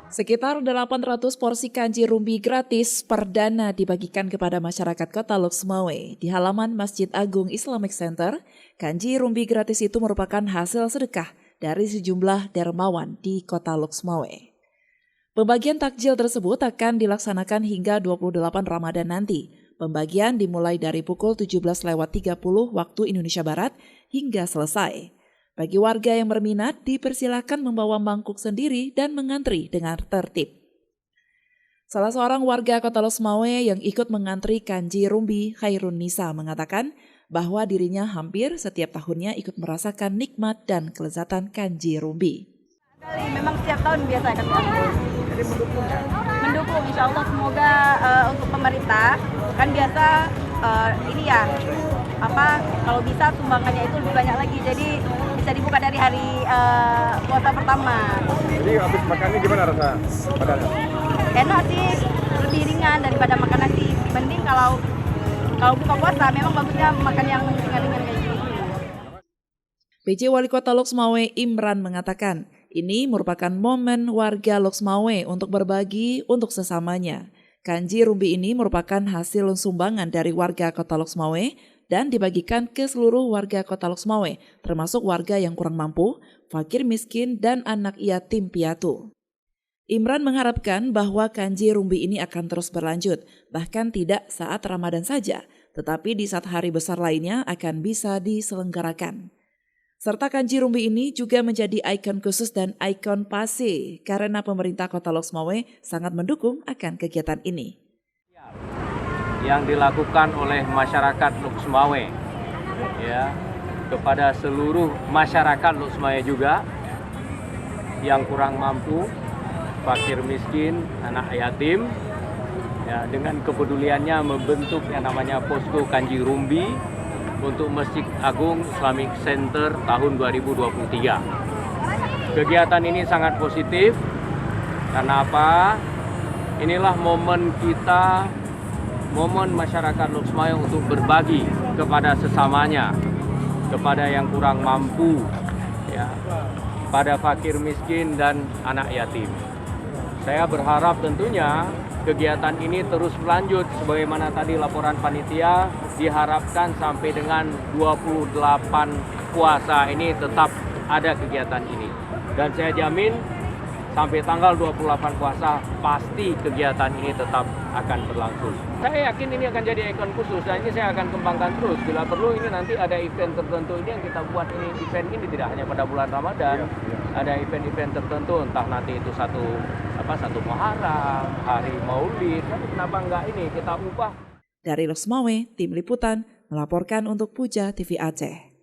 Sekitar 800 porsi kanji rumbi gratis perdana dibagikan kepada masyarakat Kota Loksmawe di halaman Masjid Agung Islamic Center. Kanji rumbi gratis itu merupakan hasil sedekah dari sejumlah dermawan di Kota Loksmawe. Pembagian takjil tersebut akan dilaksanakan hingga 28 Ramadan nanti. Pembagian dimulai dari pukul 17.30 waktu Indonesia Barat hingga selesai. Bagi warga yang berminat, dipersilakan membawa mangkuk sendiri dan mengantri dengan tertib. Salah seorang warga Kota Loksmawe yang ikut mengantri kanji rumbi, Khairun Nisa, mengatakan bahwa dirinya hampir setiap tahunnya ikut merasakan nikmat dan kelezatan kanji rumbi. Memang setiap tahun biasa akan diambil. Jadi Mendukung, insya Allah semoga untuk pemerintah kan biasa kalau bisa sumbangannya itu lebih banyak lagi, jadi bisa dibuka dari hari puasa pertama. Jadi habis makannya gimana rasa badannya? Enak sih, lebih ringan daripada makan nasi. Mending kalau buka puasa memang bagusnya makan yang ringan-ringan kayak gini. PJ Wali Kota Loksmawe Imran mengatakan, ini merupakan momen warga Loksmawe untuk berbagi untuk sesamanya. Kanji rumbi ini merupakan hasil sumbangan dari warga Kota Loksmawe dan dibagikan ke seluruh warga Kota Loksmawe, termasuk warga yang kurang mampu, fakir miskin, dan anak yatim piatu. Imran mengharapkan bahwa kanji rumbi ini akan terus berlanjut, bahkan tidak saat Ramadan saja, tetapi di saat hari besar lainnya akan bisa diselenggarakan. Serta kanji rumbi ini juga menjadi ikon khusus dan ikon PASE karena pemerintah Kota Loksmawe sangat mendukung akan kegiatan ini. Yang dilakukan oleh masyarakat Loksmawe ya, kepada seluruh masyarakat Loksmawe juga yang kurang mampu, fakir miskin, anak yatim ya, dengan kepeduliannya membentuk yang namanya posko kanji rumbi untuk Masjid Agung Islamic Center tahun 2023. Kegiatan ini sangat positif karena apa? Inilah momen kita, momen masyarakat Loksmawe untuk berbagi kepada sesamanya, kepada yang kurang mampu, ya, pada fakir miskin dan anak yatim. Saya berharap tentunya kegiatan ini terus berlanjut sebagaimana tadi laporan panitia, diharapkan sampai dengan 28 puasa ini tetap ada kegiatan ini. Dan saya jamin sampai tanggal 28 puasa pasti kegiatan ini tetap akan berlangsung. Saya yakin ini akan jadi ikon khusus dan ini saya akan kembangkan terus. Bila perlu ini nanti ada event tertentu ini yang kita buat ini. Event ini tidak hanya pada bulan Ramadan, ada event-event tertentu, entah nanti itu satu Muharram, hari Maulid, kenapa enggak ini kita ubah. Dari Loksmawe, Tim Liputan melaporkan untuk Puja TV Aceh.